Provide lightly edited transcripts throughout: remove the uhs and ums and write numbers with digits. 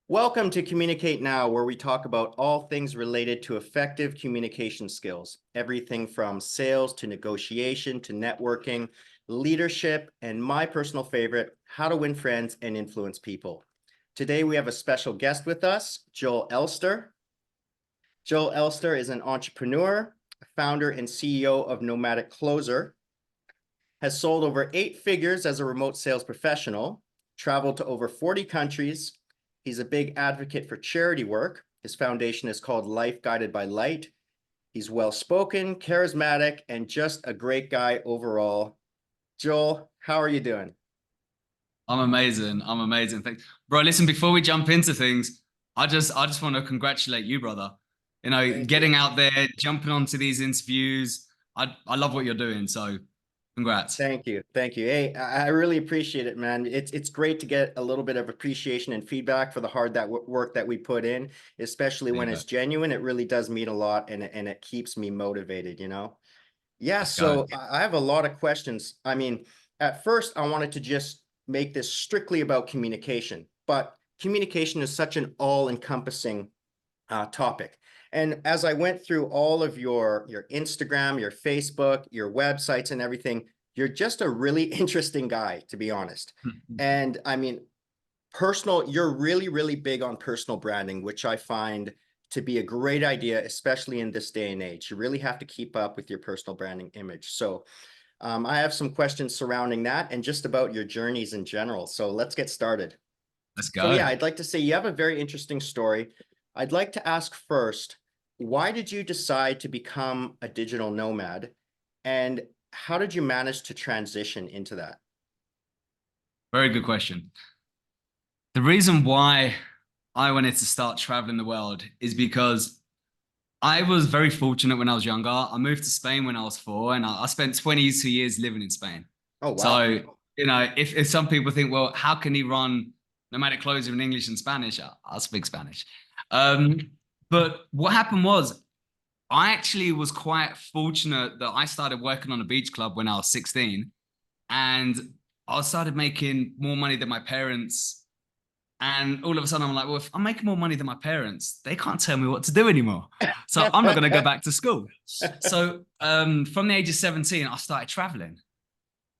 Welcome to Communicate Now, where we talk about all things related to effective communication skills, everything from sales to negotiation to networking, leadership, and my personal favorite, how to win friends and influence people. Today, we have a special guest with us, Joel Elster. Joel Elster is an entrepreneur, founder and CEO of Nomadic Closer, has sold over 8 figures as a remote sales professional, traveled to over 40 countries. He's a big advocate for charity work. His foundation is called Life Guided by Light. He's well-spoken, charismatic, and just a great guy overall. Joel, how are you doing? I'm amazing. I'm amazing. Thanks. Bro, listen, before we jump into things, I just want to congratulate you, brother. Thank you. Getting out there, jumping onto these interviews. I love what you're doing. So congrats. Thank you. Thank you. Hey, I really appreciate it, man. It's great to get a little bit of appreciation and feedback for the hard work that we put in, especially There you when go. it's genuine. It really does mean a lot, and it keeps me motivated, you know? Yeah, Let's go. so I have a lot of questions. I mean, at first, I wanted to just make this strictly about communication, but communication is such an all-encompassing topic. And as I went through all of your Instagram, your Facebook, your websites and everything, you're just a really interesting guy, to be honest. And I mean, you're really, really big on personal branding, which I find to be a great idea, especially in this day and age. You really have to keep up with your personal branding image. So I have some questions surrounding that and just about your journeys in general. So let's get started. Let's So yeah, go. I'd like to say you have a very interesting story. I'd like to ask first, why did you decide to become a digital nomad? And how did you manage to transition into that? Very good question. The reason why I wanted to start traveling the world is because I was very fortunate when I was younger. I moved to Spain when I was 4, and I spent 22 years living in Spain. Oh, wow. So, if some people think, well, how can he run Nomadic Closer in English and Spanish? I'll speak Spanish. But what happened was, I actually was quite fortunate that I started working on a beach club when I was 16, and I started making more money than my parents. And all of a sudden, I'm like, well, if I'm making more money than my parents, they can't tell me what to do anymore. So I'm not going to go back to school. So from the age of 17, I started traveling.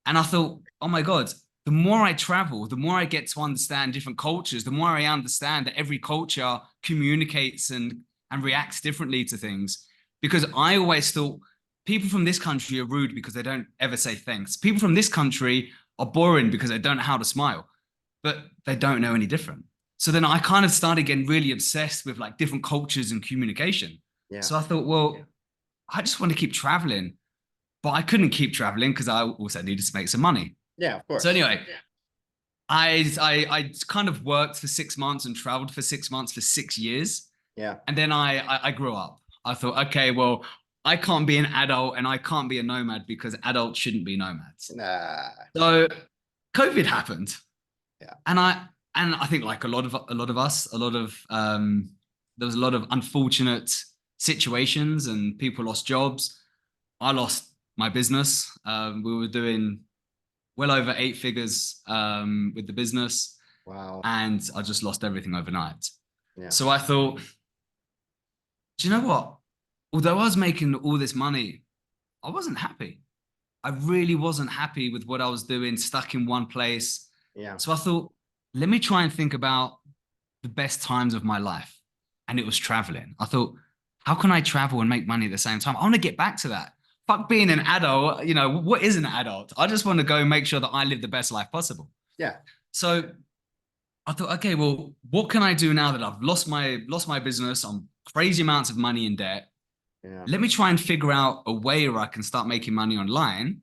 And I thought, oh my God, the more I travel, the more I get to understand different cultures, the more I understand that every culture communicates and reacts differently to things. Because I always thought people from this country are rude because they don't ever say thanks. People from this country are boring because they don't know how to smile, but they don't know any different. So then I kind of started getting really obsessed with like different cultures and communication. Yeah. So I thought, well, I just want to keep traveling, but I couldn't keep traveling because I also needed to make some money. Yeah, of So course. anyway, I kind of worked for 6 months and traveled for 6 months for 6 years. Yeah. And then I grew up. I thought, okay, well, I can't be an adult and I can't be a nomad because adults shouldn't be nomads. Nah. So COVID happened. Yeah. And I think like a lot of us, there was a lot of unfortunate situations and people lost jobs. I lost my business. We were doing well over 8 figures with the business, Wow. and I just lost everything overnight. Yeah. So I thought, do you know what? Although I was making all this money, I wasn't happy. I really wasn't happy with what I was doing, stuck in one place. Yeah. So I thought, let me try and think about the best times of my life. And it was traveling. I thought, how can I travel and make money at the same time? I want to get back to that. Fuck being an adult. What is an adult? I just want to go and make sure that I live the best life possible. Yeah. So I thought, okay, well, what can I do now that I've lost my business? I'm crazy amounts of money in debt. Yeah. Let me try and figure out a way where I can start making money online,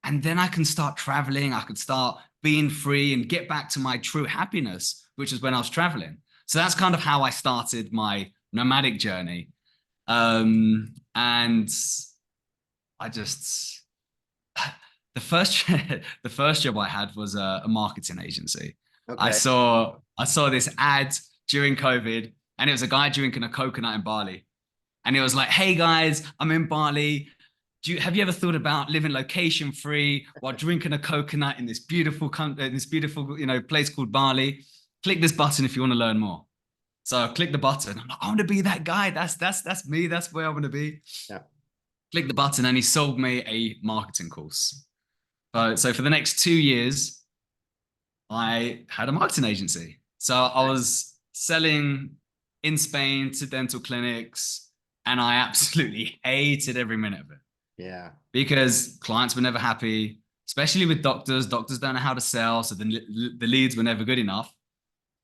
and then I can start traveling. I could start being free and get back to my true happiness, which is when I was traveling. So that's kind of how I started my nomadic journey. And I just the first the first job I had was a marketing agency. I Okay. saw I saw this ad during COVID, and it was a guy drinking a coconut in Bali. And it was like, hey guys, I'm in Bali. Have you ever thought about living location free while drinking a coconut in this beautiful place called Bali? Click this button if you want to learn more. So I click the button. I'm like, I want to be that guy. That's me. That's where I want to be. Yeah. Click the button, and he sold me a marketing course. So for the next 2 years, I had a marketing agency. So I was selling in Spain to dental clinics, and I absolutely hated every minute of it Yeah. because clients were never happy, especially with doctors. Doctors don't know how to sell, so the leads were never good enough.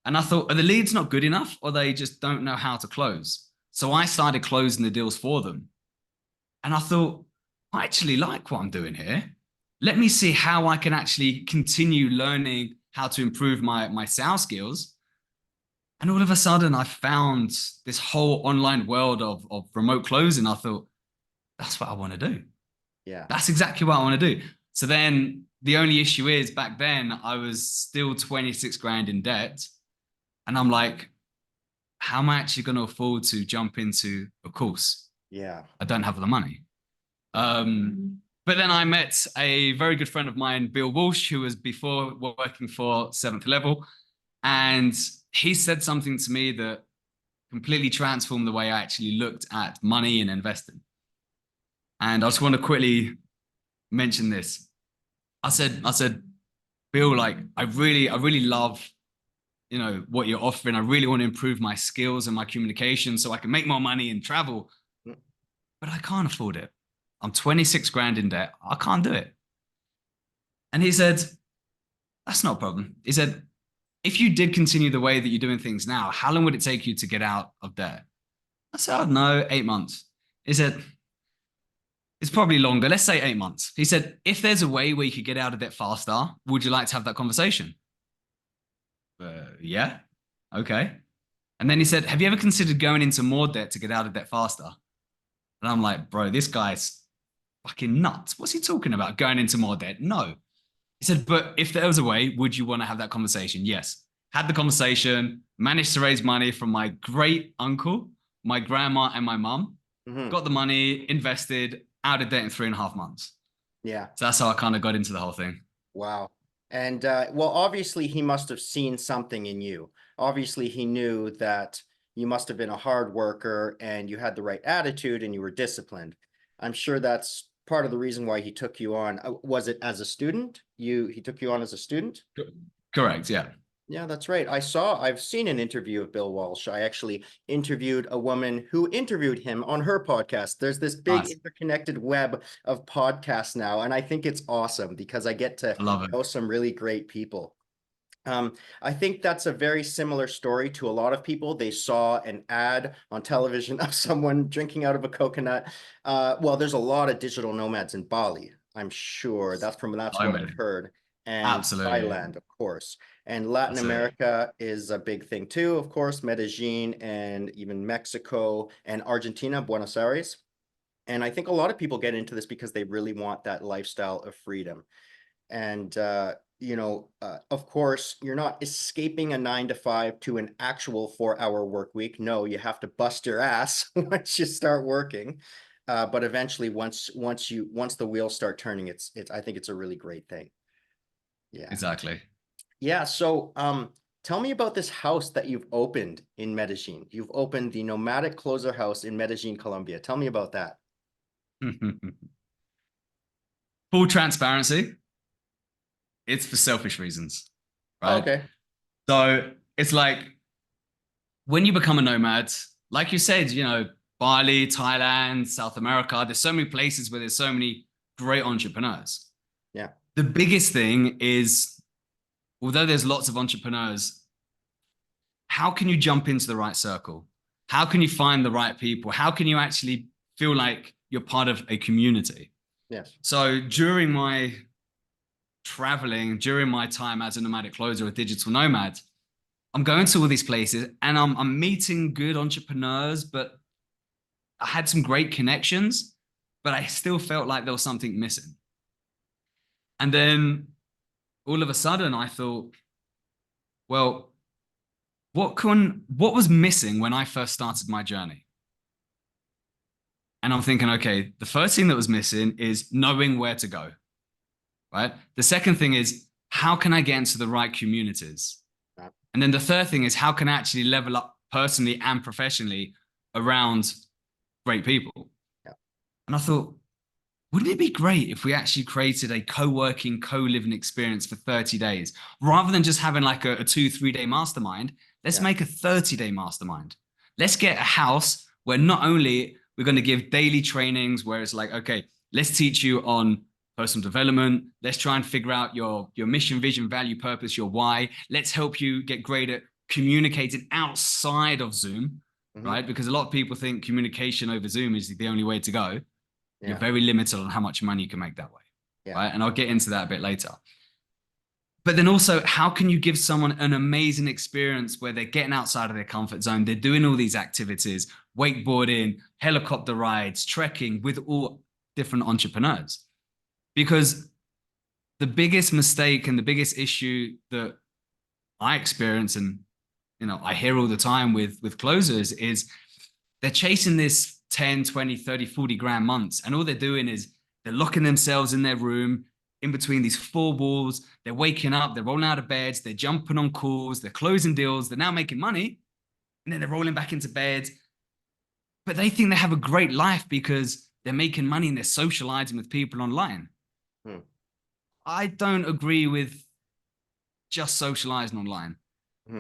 And I thought, are the leads not good enough, or they just don't know how to close? So I started closing the deals for them. And I thought, I actually like what I'm doing here. Let me see how I can actually continue learning how to improve my sales skills. And all of a sudden, I found this whole online world of remote closing. I thought, that's what I want to do. Yeah. That's exactly what I want to do. So then the only issue is back then I was still 26 grand in debt. And I'm like, how am I actually going to afford to jump into a course? Yeah. I don't have the money. But then I met a very good friend of mine, Bill Walsh, who was before working for Seventh Level. And he said something to me that completely transformed the way I actually looked at money and investing. And I just want to quickly mention this. I said, Bill, like, I really love, what you're offering. I really want to improve my skills and my communication so I can make more money and travel, Mm. but I can't afford it. I'm 26 grand in debt. I can't do it. And he said, that's not a problem. He said, if you did continue the way that you're doing things now, how long would it take you to get out of debt? I said, I don't know, 8 months. He said, it's probably longer. Let's say 8 months. He said, if there's a way where you could get out of debt faster, would you like to have that conversation? Yeah. Okay. And then he said, have you ever considered going into more debt to get out of debt faster? And I'm like, bro, this guy's fucking nuts. What's he talking about? Going into more debt? No. He said, but if there was a way, would you want to have that conversation? Yes. Had the conversation, managed to raise money from my great uncle, my grandma, and my mum. Mhm. Got the money, invested, out of debt in 3.5 months. Yeah. So that's how I kind of got into the whole thing. Wow. And well, obviously he must have seen something in you. Obviously he knew that you must have been a hard worker and you had the right attitude and you were disciplined. I'm sure that's part of the reason why he took you on. Was it as a student? He took you on as a student? Correct. Yeah. Yeah, that's right. I've seen an interview of Bill Walsh. I actually interviewed a woman who interviewed him on her podcast. There's this big Nice. interconnected web of podcasts now, and I think it's awesome because I get to I love it. know some really great people. I think that's a very similar story to a lot of people. They saw an ad on television of someone drinking out of a coconut. Well, there's a lot of digital nomads in Bali, I'm sure. That's So what I've many. heard. And Absolutely. Thailand, of course. And Latin That's it. America is a big thing too, of course, Medellin and even Mexico and Argentina, Buenos Aires. And I think a lot of people get into this because they really want that lifestyle of freedom. And of course, you're not escaping a 9 to 5 to an actual 4 hour work week. No, you have to bust your ass once you start working. But eventually, once the wheels start turning, it's I think it's a really great thing. Yeah. Exactly. Yeah. So tell me about this house that you've opened in Medellin. You've opened the Nomadic Closer house in Medellin, Colombia. Tell me about that. Full transparency. It's for selfish reasons, Oh, right? okay. So it's like when you become a nomad, like you said, Bali, Thailand, South America, there's so many places where there's so many great entrepreneurs. Yeah. The biggest thing is, although there's lots of entrepreneurs, how can you jump into the right circle? How can you find the right people? How can you actually feel like you're part of a community? Yes. So during my traveling, during my time as a nomadic closer, a digital nomad, I'm going to all these places and I'm meeting good entrepreneurs, but I had some great connections, but I still felt like there was something missing. And then all of a sudden I thought, well, what was missing when I first started my journey? And I'm thinking, okay, the first thing that was missing is knowing where to go, right? The second thing is, how can I get into the right communities? Yeah. And then the third thing is, how can I actually level up personally and professionally around great people. Yeah. And I thought, wouldn't it be great if we actually created a co-working, co-living experience for 30 days rather than just having like a 2-3 day mastermind? Let's make a 30-day mastermind. Let's get a house where not only we're going to give daily trainings where it's like, okay, let's teach you on personal development. Let's try and figure out your mission, vision, value, purpose, your why. Let's help you get great at communicating outside of Zoom, right? Because a lot of people think communication over Zoom is the only way to go. You're very limited on how much money you can make that way, right? And I'll get into that a bit later. But then also, how can you give someone an amazing experience where they're getting outside of their comfort zone? They're doing all these activities, wakeboarding, helicopter rides, trekking with all different entrepreneurs. Because the biggest mistake and the biggest issue that I experience and, you know, I hear all the time with closers is they're chasing this 10, 20, 30, 40 grand months. And all they're doing is they're locking themselves in their room in between these four walls. They're waking up, they're rolling out of beds, they're jumping on calls, they're closing deals, they're now making money, and then they're rolling back into bed. But they think they have a great life because they're making money and they're socializing with people online. I don't agree with just socializing online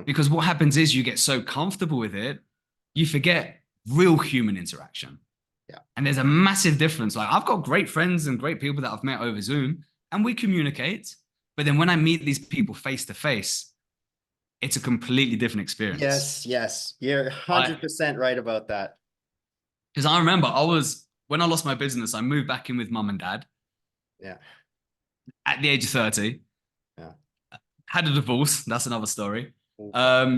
because what happens is you get so comfortable with it, you forget real human interaction. And there's a massive difference. Like I've got great friends and great people that I've met over Zoom and we communicate. But then when I meet these people face to face, it's a completely different experience. Yes. You're 100% right about that. Because I remember when I lost my business, I moved back in with mum and dad. At the age of 30. Had a divorce. That's another story. But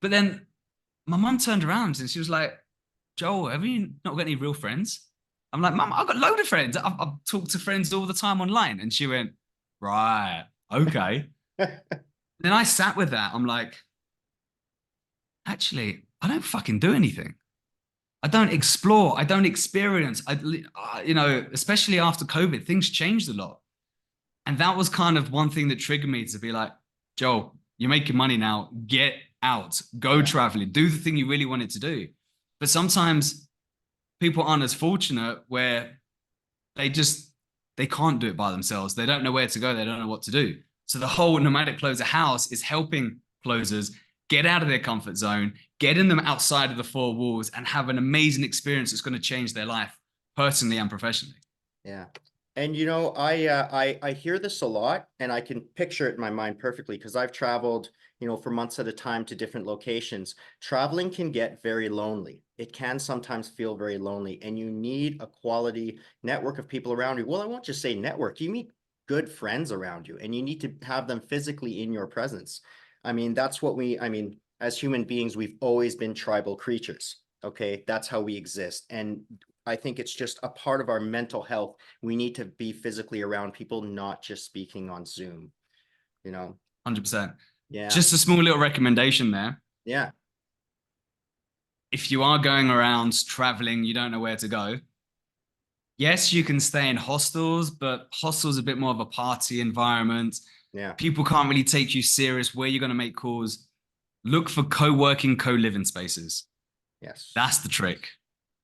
then my mum turned around and she was like, Joel, have you not got any real friends? I'm like, Mum, I've got a load of friends. I've talked to friends all the time online. And she went, right, okay. Then I sat with that. I'm like, actually, I don't fucking do anything. I don't explore. I don't experience. You know, especially after COVID, things changed a lot. And that was kind of one thing that triggered me to be like, Joel, you're making money now. Get out, go traveling, do the thing you really wanted to do. But sometimes people aren't as fortunate where they can't do it by themselves. They don't know where to go. They don't know what to do. So the whole Nomadic Closer house is helping closers get out of their comfort zone, getting them outside of the four walls and have an amazing experience that's going to change their life personally and professionally. Yeah. And, you know, I hear this a lot and I can picture it in my mind perfectly because I've traveled, you know, for months at a time to different locations. Traveling can get very lonely. It can sometimes feel very lonely and you need a quality network of people around you. Well, I won't just say network. You meet good friends around you and you need to have them physically in your presence. I mean, that's what as human beings, we've always been tribal creatures. Okay. That's how we exist. And I think it's just a part of our mental health. We need to be physically around people, not just speaking on Zoom, you know? 100%. Yeah. Just a small little recommendation there. Yeah. If you are going around traveling, you don't know where to go. Yes, you can stay in hostels, but hostels are a bit more of a party environment. Yeah. People can't really take you serious where you're going to make calls. Look for co-working, co-living spaces. Yes. That's the trick.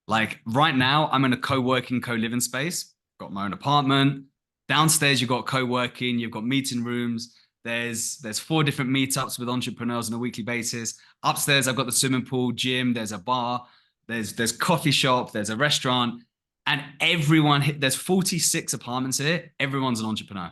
Like right now, I'm in a co-working, co-living space. Got my own apartment. Downstairs, you've got co-working. You've got meeting rooms. There's 4 different meetups with entrepreneurs on a weekly basis. Upstairs, I've got the swimming pool, gym. There's a bar. There's coffee shop. There's a restaurant. And there's 46 apartments here. Everyone's an entrepreneur.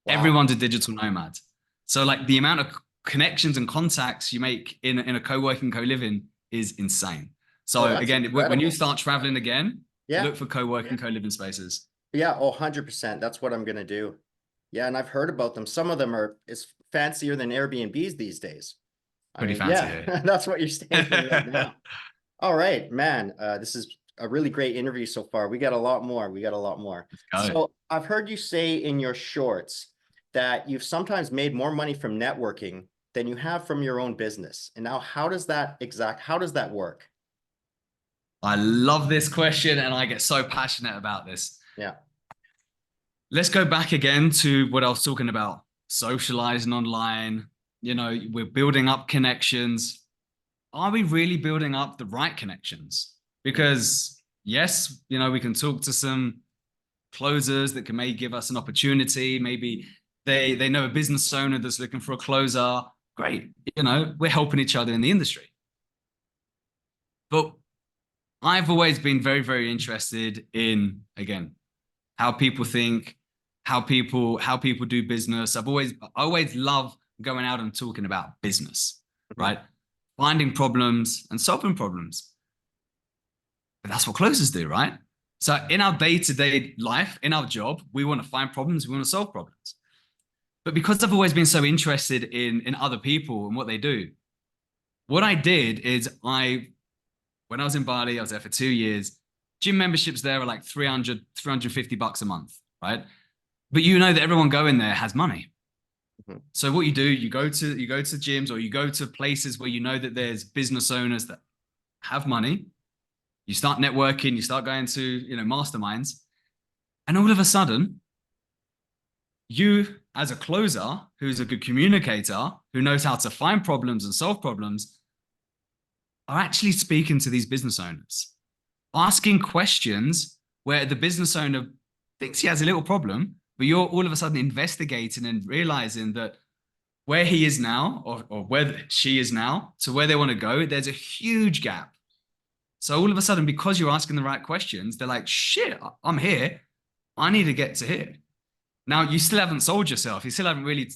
Wow. Everyone's a digital nomad. So like the amount of connections and contacts you make in a co-working, co-living is insane. So again, incredible. When you start traveling again, look for co-working, co-living spaces. Yeah, 100%. That's what I'm going to do. Yeah, and I've heard about them. Some of them are fancier than Airbnbs these days. Pretty fancy. Yeah, that's what you're saying right now. All right, man. This is a really great interview so far. We got a lot more. So I've heard you say in your shorts that you've sometimes made more money from networking than you have from your own business. And now how does that work? I love this question and I get so passionate about this. Yeah. Let's go back again to what I was talking about. Socializing online, you know, we're building up connections. are we really building up the right connections? Because yes, you know, we can talk to some closers that can maybe give us an opportunity. Maybe they know a business owner that's looking for a closer. Great. You know, we're helping each other in the industry. But I've always been very, very interested in, again, how people think, how people do business. I always love going out and talking about business, right? Finding problems and solving problems. But that's what closers do, right? So in our day-to-day life, in our job, we want to find problems, we want to solve problems. But because I've always been so interested in other people and what they do, what I did is when I was in Bali, I was there for 2 years. Gym memberships there are like 350 bucks a month, right? But you know that everyone going there has money. Mm-hmm. So what you do, you go to gyms, or you go to places where you know that there's business owners that have money. You start networking, you start going to, you know, masterminds, and all of a sudden, you as a closer who's a good communicator, who knows how to find problems and solve problems, are actually speaking to these business owners, asking questions where the business owner thinks he has a little problem, but you're all of a sudden investigating and realizing that where he is now, or where she is now, to where they want to go, there's a huge gap. So all of a sudden, because you're asking the right questions, they're like, shit, I'm here. I need to get to here. Now, you still haven't sold yourself. You still haven't really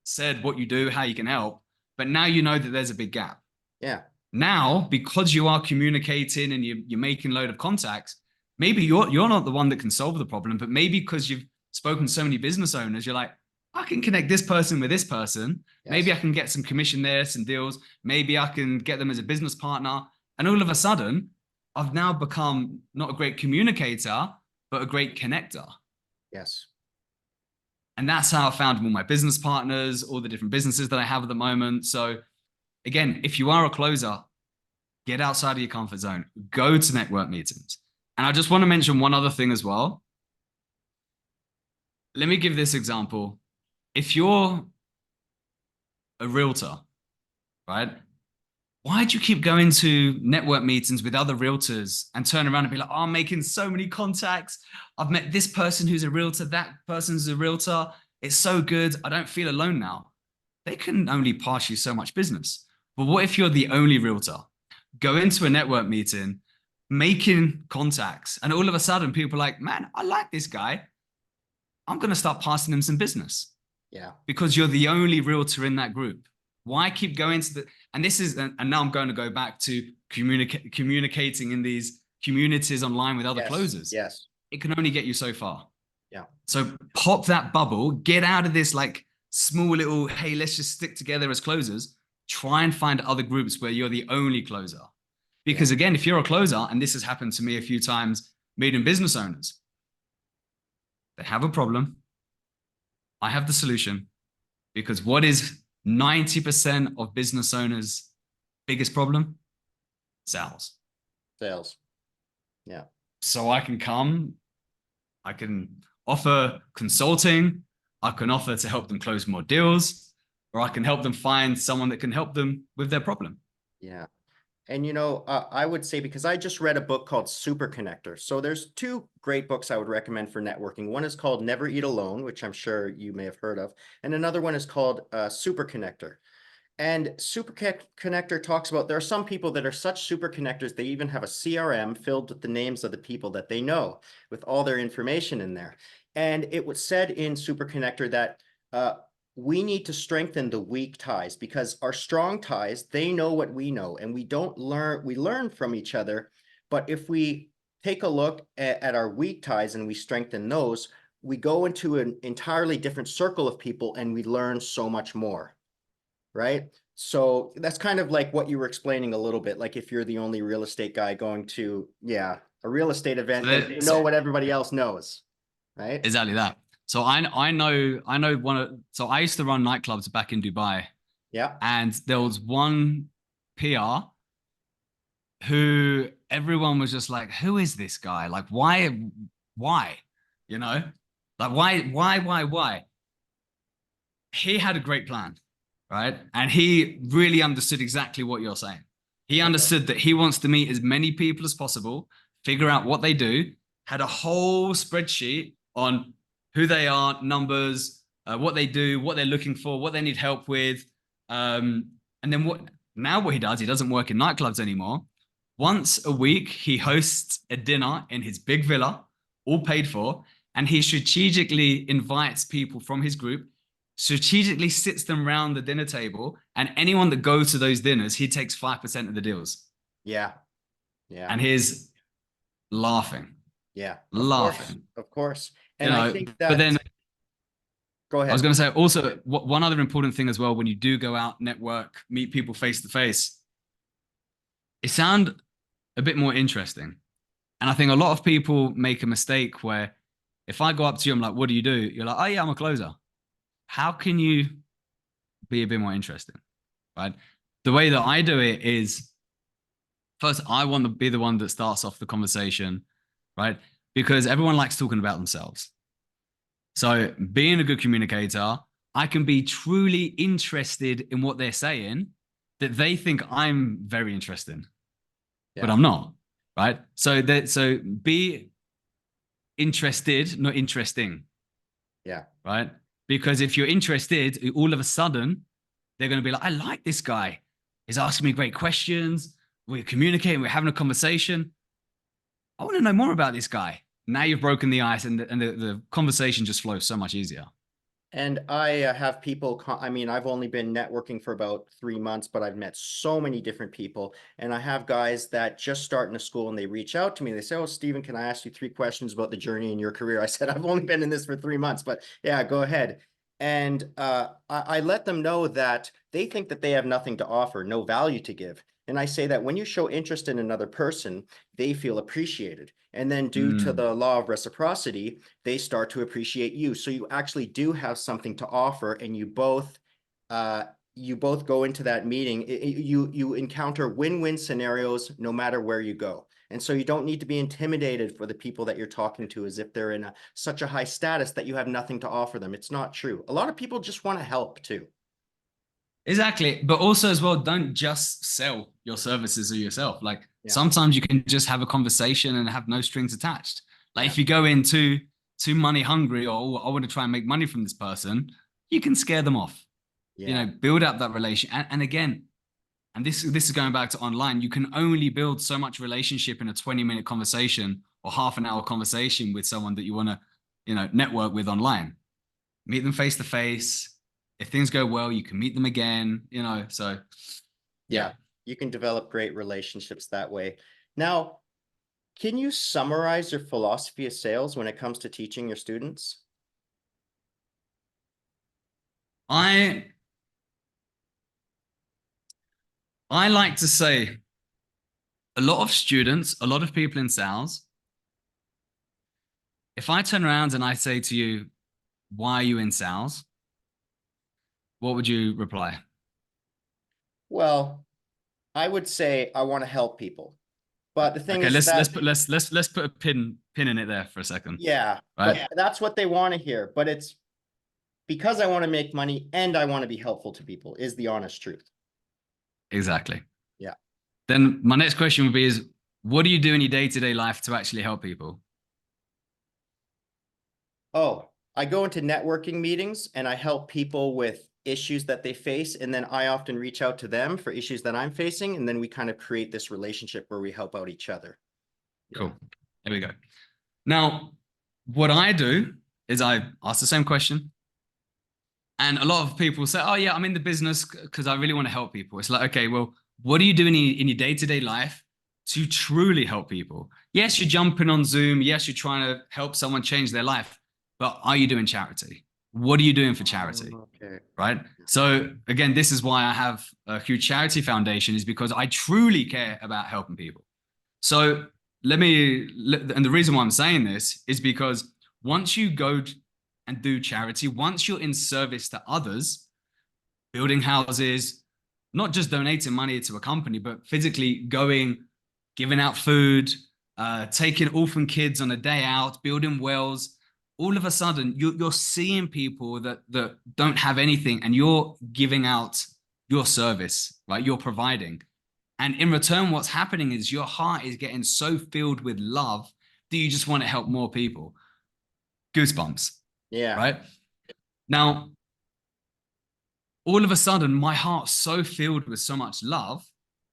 said what you do, how you can help. But now you know that there's a big gap. Yeah. Now, because you are communicating and you're making a load of contacts, maybe you're not the one that can solve the problem, but maybe because you've spoken to so many business owners, you're like, I can connect this person with this person. Yes. Maybe I can get some commission there, some deals. Maybe I can get them as a business partner. And all of a sudden, I've now become not a great communicator, but a great connector. Yes. And that's how I found all my business partners, all the different businesses that I have at the moment. So again, if you are a closer, get outside of your comfort zone, go to network meetings. And I just want to mention one other thing as well. Let me give this example. If you're a realtor, right? Why do you keep going to network meetings with other realtors and turn around and be like, oh, I'm making so many contacts. I've met this person who's a realtor, that person's a realtor. It's so good. I don't feel alone now. They can only pass you so much business. But what if you're the only realtor? Go into a network meeting, making contacts, and all of a sudden people are like, man, I like this guy. I'm going to start passing him some business. Yeah. Because you're the only realtor in that group. Why keep going to the, and this is, and now I'm going to go back to communicating in these communities online with other closers. Yes. It can only get you so far. Yeah. So pop that bubble, get out of this like small little, hey, let's just stick together as closers. Try and find other groups where you're the only closer. Because again, if you're a closer, and this has happened to me a few times, meeting business owners, they have a problem. I have the solution. Because what is 90% of business owners' biggest problem? Sales. Sales. Yeah. So I can come, I can offer consulting, I can offer to help them close more deals, or I can help them find someone that can help them with their problem. Yeah. And, you know, I would say, because I just read a book called Super Connector. So there's two great books I would recommend for networking. One is called Never Eat Alone, which I'm sure you may have heard of. And another one is called Super Connector. And Super Connector talks about, there are some people that are such super connectors, they even have a CRM filled with the names of the people that they know, with all their information in there. And it was said in Super Connector that we need to strengthen the weak ties, because our strong ties, they know what we know, and we learn from each other. But if we take a look at our weak ties and we strengthen those, we go into an entirely different circle of people and we learn so much more, right? So that's kind of like what you were explaining a little bit, like if you're the only real estate guy going to, a real estate event, and you know what everybody else knows, right? Exactly that. So I know so I used to run nightclubs back in Dubai. Yeah. And there was one PR who everyone was just like, who is this guy? Like, why? You know, like, why? He had a great plan, right? And he really understood exactly what you're saying. He understood that he wants to meet as many people as possible, figure out what they do, had a whole spreadsheet on who they are, numbers, what they do, what they're looking for, what they need help with. And then what he does, he doesn't work in nightclubs anymore. Once a week, he hosts a dinner in his big villa, all paid for, and he strategically invites people from his group, strategically sits them around the dinner table, and anyone that goes to those dinners, he takes 5% of the deals. Yeah. Yeah. And he's laughing. Yeah. Laughing. Of course. And I think that, but then go ahead. I was going to say also one other important thing as well, when you do go out, network, meet people face to face, it sounds a bit more interesting. And I think a lot of people make a mistake where if I go up to you, I'm like, what do you do? You're like, oh yeah, I'm a closer. How can you be a bit more interesting, right? The way that I do it is, first, I want to be the one that starts off the conversation, right? Because everyone likes talking about themselves. So being a good communicator, I can be truly interested in what they're saying, that they think I'm very interesting, but I'm not, right? So be interested, not interesting. Yeah. Right? Because if you're interested, all of a sudden, they're going to be like, I like this guy. He's asking me great questions. We're communicating. We're having a conversation. I want to know more about this guy. Now you've broken the ice, and the conversation just flows so much easier. And I have people, I mean, I've only been networking for about 3 months, but I've met so many different people. And I have guys that just start in a school and they reach out to me. They say, oh, Stephen, can I ask you 3 questions about the journey in your career? I said, I've only been in this for 3 months, but yeah, go ahead. And I let them know that they think that they have nothing to offer, no value to give. And I say that when you show interest in another person, they feel appreciated. And then due to the law of reciprocity, they start to appreciate you. So you actually do have something to offer, and you both go into that meeting. You encounter win-win scenarios no matter where you go. And so you don't need to be intimidated for the people that you're talking to as if they're in such a high status that you have nothing to offer them. It's not true. A lot of people just want to help too. Exactly. But also as well, don't just sell your services or yourself. Like sometimes you can just have a conversation and have no strings attached. Like if you go in too money hungry, or I want to try and make money from this person, you can scare them off. You know, build up that relation. And again, and this is going back to online, you can only build so much relationship in a 20-minute conversation or half an hour conversation with someone that you want to, you know, network with online. Meet them face to face. If things go well, you can meet them again, you know, so. Yeah, you can develop great relationships that way. Now, can you summarize your philosophy of sales when it comes to teaching your students? I like to say a lot of students, a lot of people in sales, if I turn around and I say to you, why are you in sales? What would you reply? Well, I would say I want to help people. But the thing is let's put a pin in it there for a second. Yeah, right? But that's what they want to hear. But it's because I want to make money and I want to be helpful to people is the honest truth. Exactly. Yeah. Then my next question would be is, what do you do in your day-to-day life to actually help people? Oh, I go into networking meetings and I help people with issues that they face. And then I often reach out to them for issues that I'm facing. And then we kind of create this relationship where we help out each other. Cool. There we go. Now, what I do is I ask the same question. And a lot of people say, oh yeah, I'm in the business because I really want to help people. It's like, okay, well, what are you doing in your day-to-day life to truly help people? Yes, you're jumping on Zoom. Yes, you're trying to help someone change their life. But are you doing charity? What are you doing for charity? Okay. Right? So again, this is why I have a huge charity foundation, is because I truly care about helping people. So and the reason why I'm saying this is because once you go and do charity, once you're in service to others, building houses, not just donating money to a company, but physically going, giving out food, taking orphan kids on a day out, building wells, all of a sudden you're seeing people that don't have anything, and you're giving out your service, right? You're providing. And in return, what's happening is your heart is getting so filled with love that you just want to help more people. Goosebumps, Yeah. right? Now, all of a sudden, my heart's so filled with so much love.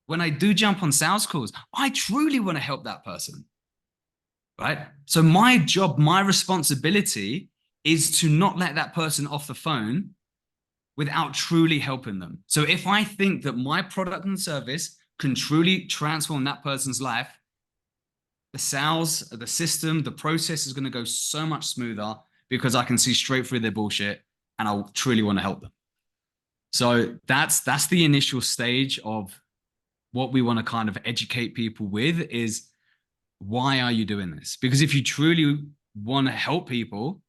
When I do jump on sales calls, I truly want to help that person, right? So my job, my responsibility is to not let that person off the phone without truly helping them. So if I think that my product and service can truly transform that person's life, the sales, the system, the process is going to go so much smoother because I can see straight through their bullshit and I truly want to help them. So that's the initial stage of what we want to kind of educate people with is why are you doing this? Because if you truly want to help people,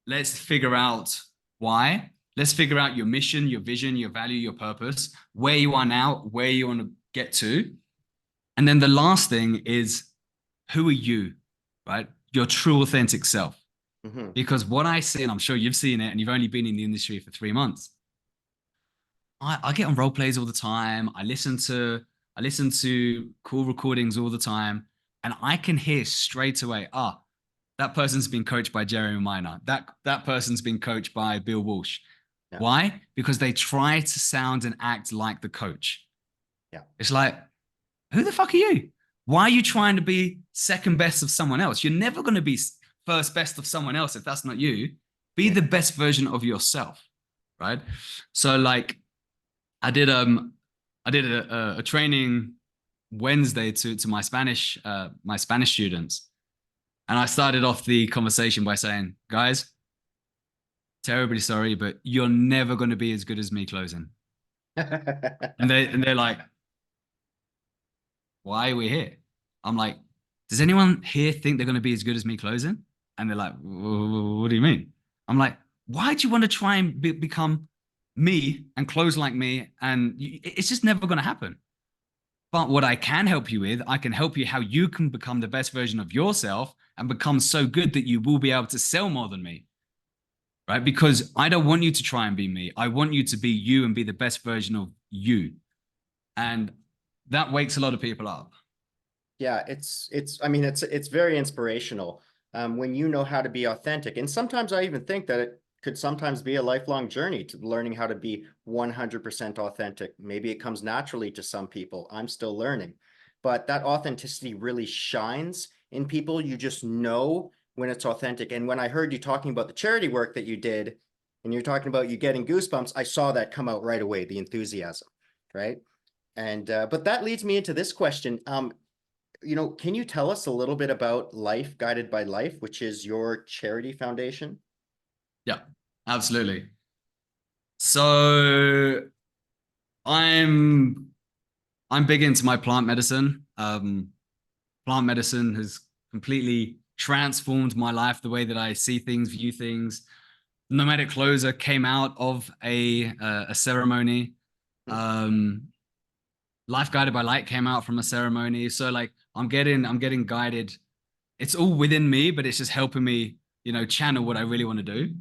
let's figure out why. Let's figure out your mission, your vision, your value, your purpose, where you are now, where you want to get to. And then the last thing is who are you, right? Your true authentic self. Mm-hmm. Because what I see, and I'm sure you've seen it, and you've only been in the industry for 3 months. I get on role plays all the time. I listen to cool recordings all the time, and I can hear straight away, that person's been coached by Jeremy Minor. That person's been coached by Bill Walsh. Yeah. Why? Because they try to sound and act like the coach. Yeah. It's like, who the fuck are you? Why are you trying to be second best of someone else? You're never going to be first best of someone else if that's not you. Be the best version of yourself, right? So like I did a training Wednesday to my Spanish students. And I started off the conversation by saying, guys, terribly sorry, but you're never going to be as good as me closing. and they're like, why are we here? I'm like, does anyone here think they're going to be as good as me closing? And they're like, what do you mean? I'm like, why do you want to try and become me and close like me? And it's just never going to happen. But what I can help you with, I can help you how you can become the best version of yourself and become so good that you will be able to sell more than me. Right? Because I don't want you to try and be me. I want you to be you and be the best version of you. And that wakes a lot of people up. Yeah, I mean, it's very inspirational when you know how to be authentic. And sometimes I even think that it could sometimes be a lifelong journey to learning how to be 100% authentic. Maybe it comes naturally to some people. I'm still learning, but that authenticity really shines in people. You just know when it's authentic. And when I heard you talking about the charity work that you did, and you're talking about you getting goosebumps, I saw that come out right away, the enthusiasm, right? And but that leads me into this question. Can you tell us a little bit about Life Guided by Life, which is your charity foundation? Yeah, absolutely. So I'm big into my plant medicine. Plant medicine has completely transformed my life, the way that I see things, view things. Nomadic Closer came out of a ceremony. Life Guided by Light came out from a ceremony. So like I'm getting guided. It's all within me, but it's just helping me, channel what I really want to do.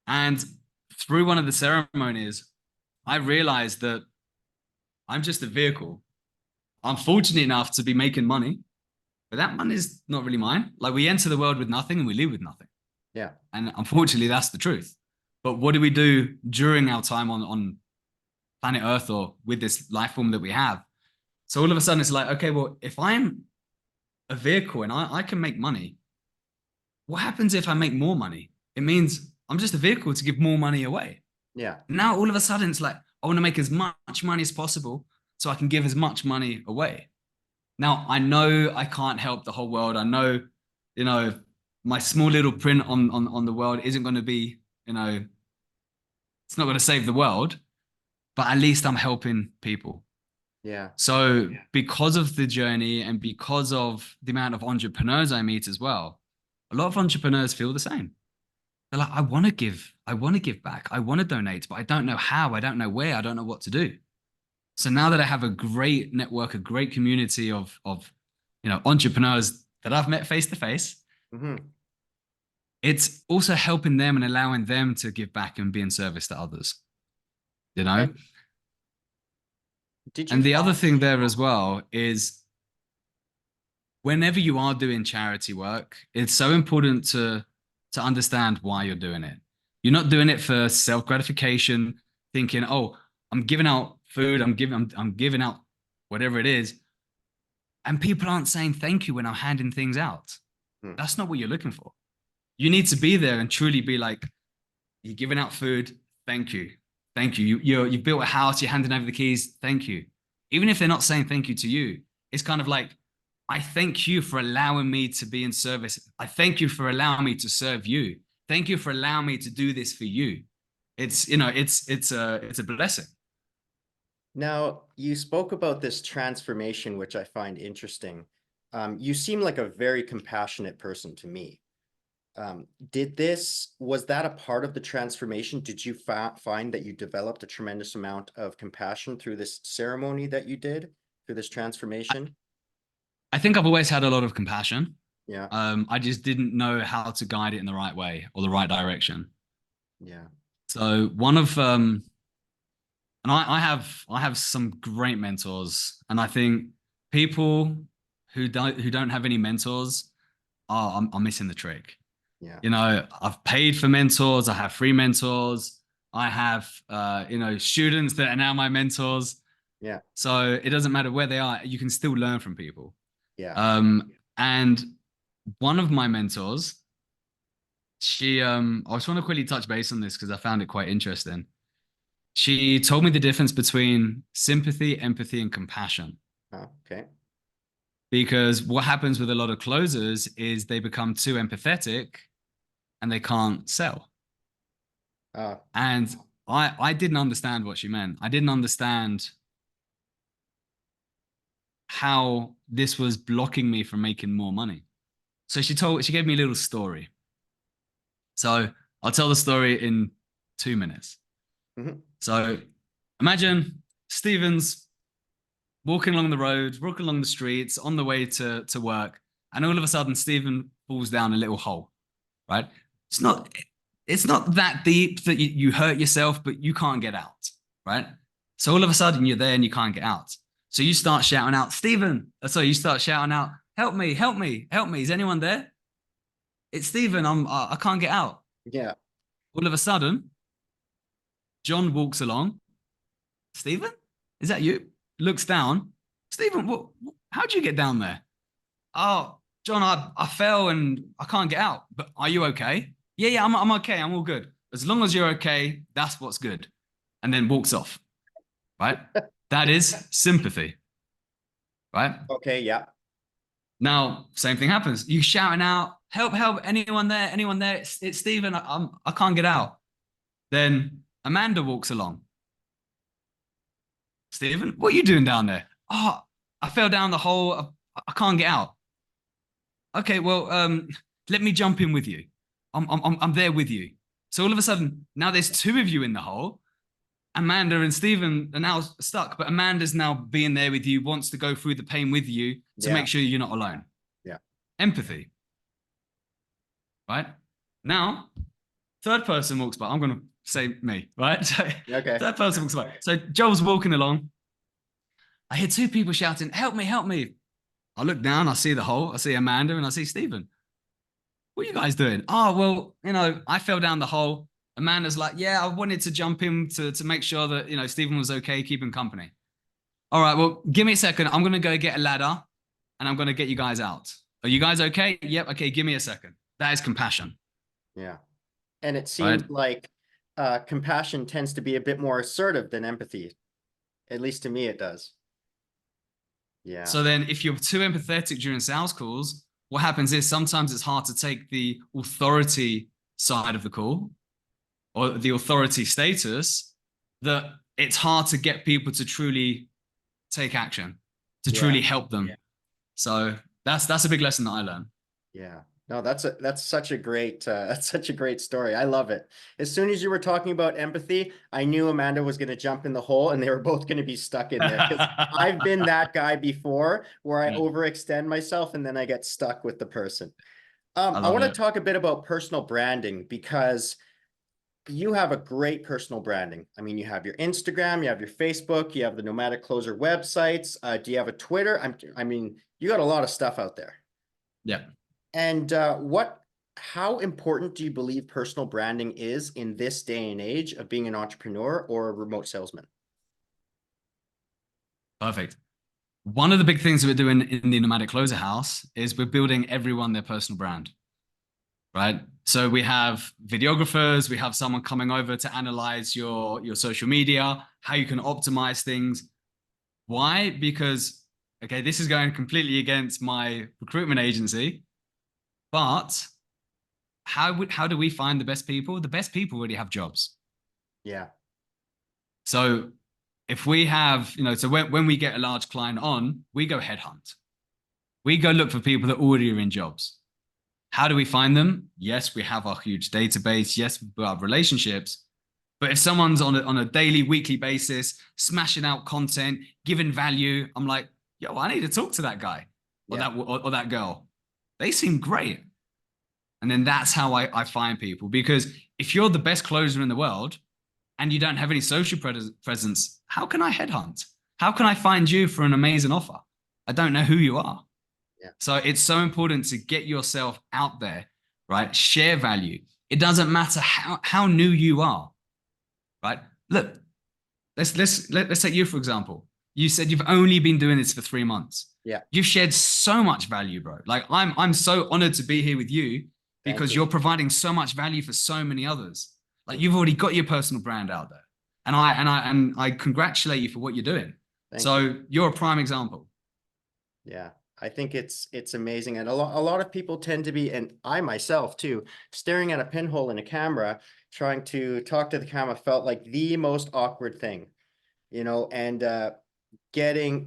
And through one of the ceremonies, I realized that I'm just a vehicle. I'm fortunate enough to be making money, but that money is not really mine. Like we enter the world with nothing and we leave with nothing. Yeah. And unfortunately, that's the truth. But what do we do during our time on planet Earth or with this life form that we have? So all of a sudden it's like, okay, well, if I'm a vehicle and I can make money, what happens if I make more money? It means I'm just a vehicle to give more money away. Yeah. Now all of a sudden it's like, I want to make as much money as possible so I can give as much money away. Now I know I can't help the whole world. I know, my small little print on the world isn't going to be, it's not going to save the world, but at least I'm helping people. Yeah. So because of the journey and because of the amount of entrepreneurs I meet as well, a lot of entrepreneurs feel the same. They're like, I want to give back. I want to donate, but I don't know how, I don't know where, I don't know what to do. So now that I have a great network, a great community of entrepreneurs that I've met face to face, it's also helping them and allowing them to give back and be in service to others. Did you And the other find? thing there as well is whenever you are doing charity work, it's so important to understand why you're doing it. You're not doing it for self-gratification, thinking, "Oh, I'm giving out food, I'm giving out whatever it is, and people aren't saying thank you when I'm handing things out." Hmm. That's not what you're looking for. You need to be there and truly be like, you're giving out food, thank you. Thank you. You've built a house, you're handing over the keys, thank you. Even if they're not saying thank you to you, it's kind of like, I thank you for allowing me to be in service. I thank you for allowing me to serve you. Thank you for allowing me to do this for you. It's, it's a blessing. Now, you spoke about this transformation, which I find interesting. You seem like a very compassionate person to me. Was that a part of the transformation? Did you find that you developed a tremendous amount of compassion through this ceremony that you did, through this transformation? I think I've always had a lot of compassion. Yeah, I just didn't know how to guide it in the right way or the right direction. yeah, So and I have some great mentors, and I think people who don't have any mentors are missing the trick. yeah, I've paid for mentors, I have free mentors, I have students that are now my mentors. yeah, So it doesn't matter where they are, you can still learn from people. yeah. And one of my mentors, I just want to quickly touch base on this because I found it quite interesting. She told me the difference between sympathy, empathy, and compassion. Oh, okay. Because what happens with a lot of closers is they become too empathetic and they can't sell. Uh, And I didn't understand what she meant. I didn't understand how this was blocking me from making more money. So she gave me a little story. So I'll tell the story in 2 minutes. mhm. So imagine Stephen's walking along the road, walking along the streets on the way to work, and all of a sudden Stephen falls down a little hole, right? It's not it's not that deep that you hurt yourself, but you can't get out, right? So all of a sudden you're there and you can't get out. So you start shouting out, Stephen. So you start shouting out, help me, help me, help me. Is anyone there? It's Stephen. I can't get out. Yeah, All of a sudden, John walks along. Stephen, is that you? Looks down. Stephen, how'd you get down there? Oh, John, I fell and I can't get out. But are you okay? Yeah, yeah, I'm okay. I'm all good. As long as you're okay, that's what's good. And then walks off, right? That is sympathy, right? okay, yeah, Now, same thing happens. You shouting out, help, help, anyone there? Anyone there? It's Stephen. I can't get out. Then Amanda walks along. Stephen, what are you doing down there? Oh, I fell down the hole. I can't get out. Okay, well, let me jump in with you. I'm there with you. So all of a sudden, now there's two of you in the hole. Amanda and Stephen are now stuck, but Amanda's now being there with you, wants to go through the pain with you to yeah, make sure you're not alone. yeah. Empathy, right? Now, third person walks by. I'm going to say me, right? So, Okay. third person walks by. So Joel's walking along. I hear two people shouting, help me, help me. I look down, I see the hole, I see Amanda, and I see Stephen. What are you guys doing? Oh, well, I fell down the hole. Amanda's like, yeah, I wanted to jump in to make sure that, Stephen was okay, keeping company. All right, well, give me a second. I'm going to go get a ladder and I'm going to get you guys out. Are you guys okay? Yep. Okay. Give me a second. That is compassion, Yeah. And it right? seems like compassion tends to be a bit more assertive than empathy. At least to me, it does. Yeah. So then if you're too empathetic during sales calls, what happens is sometimes it's hard to take the authority side of the call or the authority status, that it's hard to get people to truly take action, to Yeah. truly help them. Yeah. So that's a big lesson that I learned. Yeah. No, that's such a great that's such a great story. I love it. As soon as you were talking about empathy, I knew Amanda was going to jump in the hole and they were both going to be stuck in there, because I've been that guy before where I overextend myself and then I get stuck with the person. I I love want to it. talk a bit about personal branding, because you have a great personal branding. I mean, you have your Instagram, you have your Facebook, you have the Nomadic Closer websites. Do you have a Twitter? I mean, you got a lot of stuff out there. Yeah. And how important do you believe personal branding is in this day and age of being an entrepreneur or a remote salesman? Perfect. One of the big things that we're doing in the Nomadic Closer house is we're building everyone their personal brand, right? So we have videographers, we have someone coming over to analyze your social media, how you can optimize things. Why? Because, okay, this is going completely against my recruitment agency, but how do we find the best people? The best people already have jobs. Yeah. So if we have, so when we get a large client on, we go headhunt. We go look for people that already are in jobs. How do we find them? Yes, we have our huge database. Yes, we have relationships. But if someone's on a daily, weekly basis, smashing out content, giving value, I'm like, yo, I need to talk to that guy or that girl. They seem great. And then that's how I find people. Because if you're the best closer in the world and you don't have any social presence, how can I headhunt? How can I find you for an amazing offer? I don't know who you are. Yeah. So it's so important to get yourself out there, right? Share value. It doesn't matter how new you are, right? Look, let's take you for example. You said you've only been doing this for 3 months. Yeah. You've shared so much value, bro. Like I'm so honored to be here with you because you're providing so much value for so many others. Like you've already got your personal brand out there, and I congratulate you for what you're doing. So you're a prime example. Yeah, I think it's amazing, and a lot of people tend to be, and I myself too, staring at a pinhole in a camera, trying to talk to the camera felt like the most awkward thing, and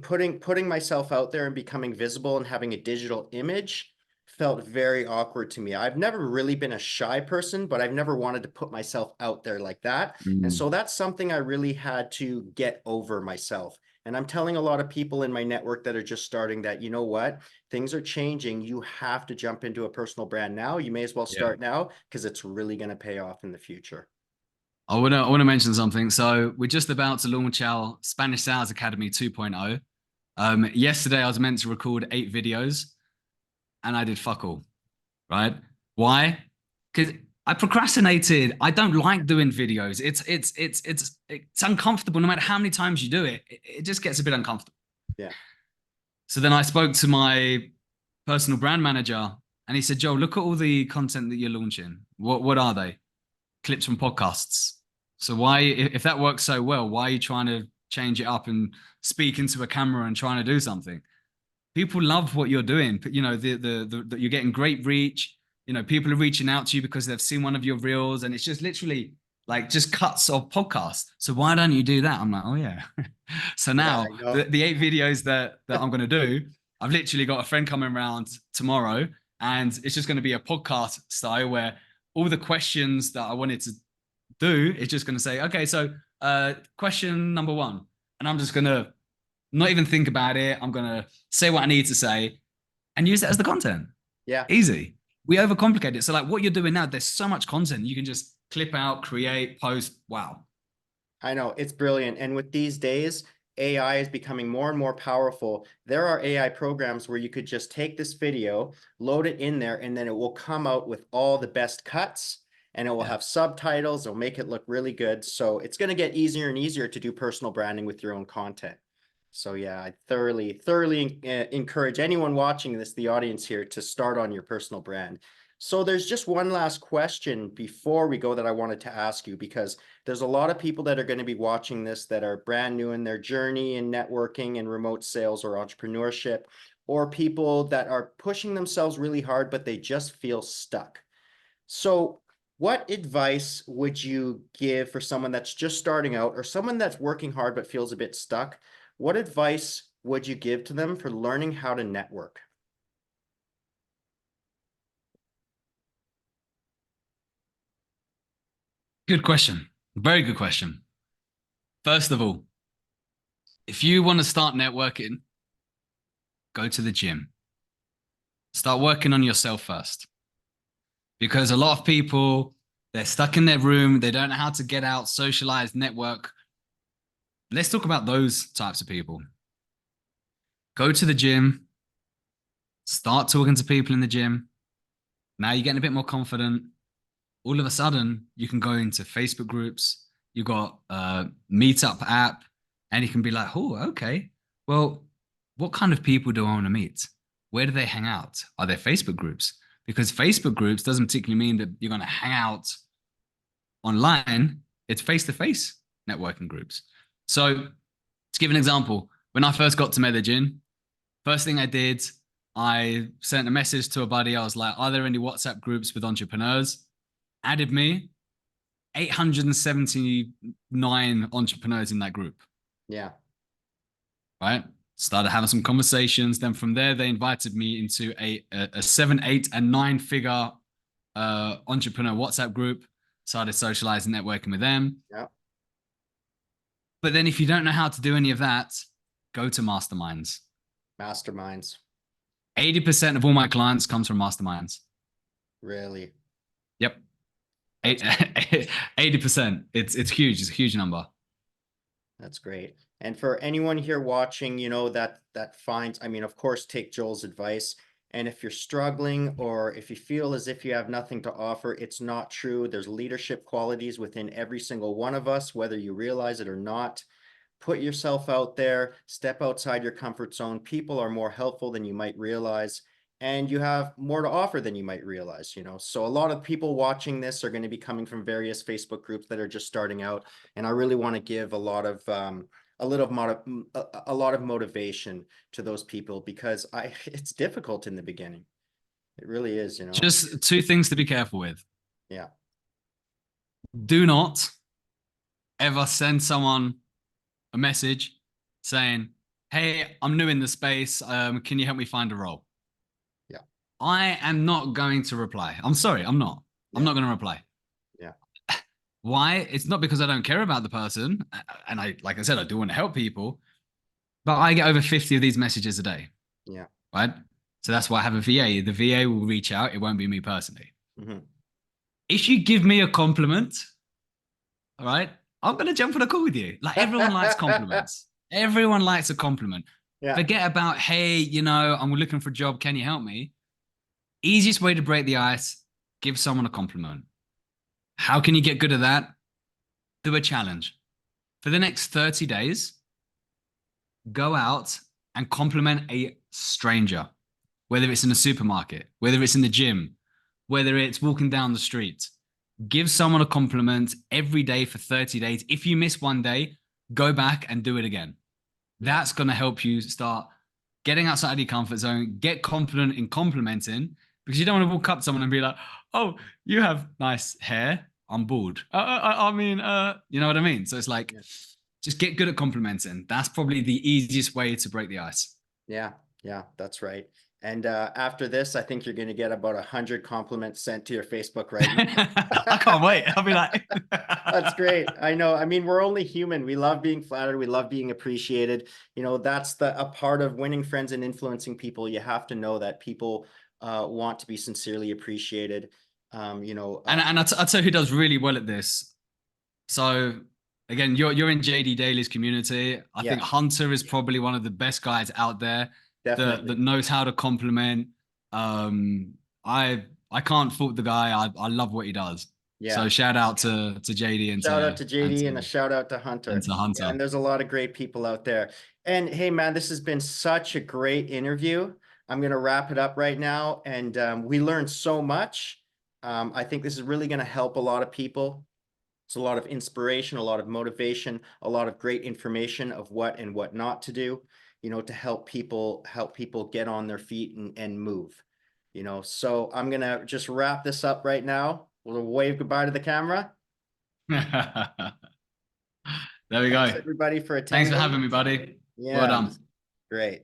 putting myself out there and becoming visible and having a digital image felt very awkward to me. I've never really been a shy person, but I've never wanted to put myself out there like that. And so that's something I really had to get over myself. And I'm telling a lot of people in my network that are just starting that, you know what, things are changing. You have to jump into a personal brand now. You may as well start now because it's really going to pay off in the future. I want to mention something. So we're just about to launch our Spanish Sales Academy 2.0. Yesterday, I was meant to record 8 videos and I did fuck all, right? Why? Because I procrastinated. I don't like doing videos. It's uncomfortable. No matter how many times you do it, it just gets a bit uncomfortable. Yeah. So then I spoke to my personal brand manager and he said, Joel, look at all the content that you're launching. What are they? Clips from podcasts. So why, if that works so well, why are you trying to change it up and speak into a camera and trying to do something? People love what you're doing. You're getting great reach. People are reaching out to you because they've seen one of your reels, and it's just literally like just cuts of podcast. So why don't you do that? I'm like, oh yeah. So now the 8 videos that I'm going to do, I've literally got a friend coming around tomorrow, and it's just going to be a podcast style where all the questions that I wanted to do is just going to say, okay, so question number 1, and I'm just going to not even think about it. I'm going to say what I need to say and use it as the content. Yeah. Easy. We overcomplicate it. So like what you're doing now, there's so much content you can just clip out, create, post. Wow. I know, it's brilliant. And with these days, AI is becoming more and more powerful. There are AI programs where you could just take this video, load it in there, and then it will come out with all the best cuts, and it will have subtitles. It'll make it look really good. So it's going to get easier and easier to do personal branding with your own content. So yeah, I thoroughly encourage anyone watching this, the audience here, to start on your personal brand. So there's just one last question before we go that I wanted to ask you, because there's a lot of people that are going to be watching this that are brand new in their journey in networking and remote sales or entrepreneurship, or people that are pushing themselves really hard, but they just feel stuck. So what advice would you give for someone that's just starting out, or someone that's working hard but feels a bit stuck? What advice would you give to them for learning how to network? Good question. Very good question. First of all, if you want to start networking, go to the gym. Start working on yourself first. Because a lot of people, They're stuck in their room. They don't know how to get out, socialize, network. Let's talk about those types of people. Go to the gym, start talking to people in the gym. Now you're getting a bit more confident. All of a sudden, you can go into Facebook groups. You got a Meetup app, and you can be like, oh, okay. Well, what kind of people do I want to meet? Where do they hang out? Are there Facebook groups? Because Facebook groups doesn't particularly mean that you're going to hang out online. It's face-to-face networking groups. So to give an example, when I first got to Medellin, first thing I did, I sent a message to a buddy. I was like, are there any WhatsApp groups with entrepreneurs? Added me, 879 entrepreneurs in that group. Yeah. Right. Started having some conversations. Then from there, they invited me into a 7, 8, and 9-figure entrepreneur WhatsApp group. Started socializing, networking with them. Yeah. But then if you don't know how to do any of that, go to masterminds. Masterminds. 80% of all my clients comes from masterminds. Really? Yep. 80%. It's huge. It's a huge number. That's great. And for anyone here watching, you know, that finds, I mean, of course, take Joel's advice. And if you're struggling or if you feel as if you have nothing to offer, it's not true. There's leadership qualities within every single one of us, whether you realize it or not. Put yourself out there, step outside your comfort zone. People are more helpful than you might realize, and you have more to offer than you might realize, you know. So a lot of people watching this are going to be coming from various Facebook groups that are just starting out. And I really want to give a lot of motivation to those people, because it's difficult in the beginning. It really is, you know. Just 2 things to be careful with. Yeah. Do not ever send someone a message saying, hey, I'm new in the space. Can you help me find a role? Yeah. I am not going to reply. I'm sorry. I'm not. I'm not going to reply. Yeah. Why? It's not because I don't care about the person. And like I said, I do want to help people, but I get over 50 of these messages a day. Yeah. Right. So that's why I have a VA. The VA will reach out. It won't be me personally. Mm-hmm. If you give me a compliment, all right, I'm going to jump on a call with you. Like, everyone likes compliments. Everyone likes a compliment. Yeah. Forget about, hey, you know, I'm looking for a job. Can you help me? Easiest way to break the ice, give someone a compliment. How can you get good at that? Do a challenge. For the next 30 days, go out and compliment a stranger, whether it's in a supermarket, whether it's in the gym, whether it's walking down the street. Give someone a compliment every day for 30 days. If you miss one day, go back and do it again. That's going to help you start getting outside of your comfort zone, get confident in complimenting, because you don't want to walk up to someone and be like, oh, you have nice hair. I'm bald. I mean, you know what I mean? So it's like, just get good at complimenting. That's probably the easiest way to break the ice. Yeah, that's right. And after this, I think you're going to get about 100 compliments sent to your Facebook right now. I can't wait. I'll be like, that's great. I know. I mean, we're only human. We love being flattered. We love being appreciated. You know, that's a part of winning friends and influencing people. You have to know that people want to be sincerely appreciated. You know, and I'll tell you who does really well at this. So again, you're in JD Daly's community. I think Hunter is probably one of the best guys out there that knows how to compliment. I can't fault the guy. I love what he does. Yeah. So shout out to JD and shout out to JD and a shout out to Hunter. And to Hunter. Yeah, and there's a lot of great people out there. And hey, man, this has been such a great interview. I'm going to wrap it up right now. And we learned so much. I think this is really going to help a lot of people. It's a lot of inspiration, a lot of motivation, a lot of great information of what and what not to do, you know, to help people get on their feet and move, you know. So I'm going to just wrap this up right now. We'll wave goodbye to the camera. There we go. Thanks everybody for attending. Thanks for having me, buddy. Yeah. Well done. Great.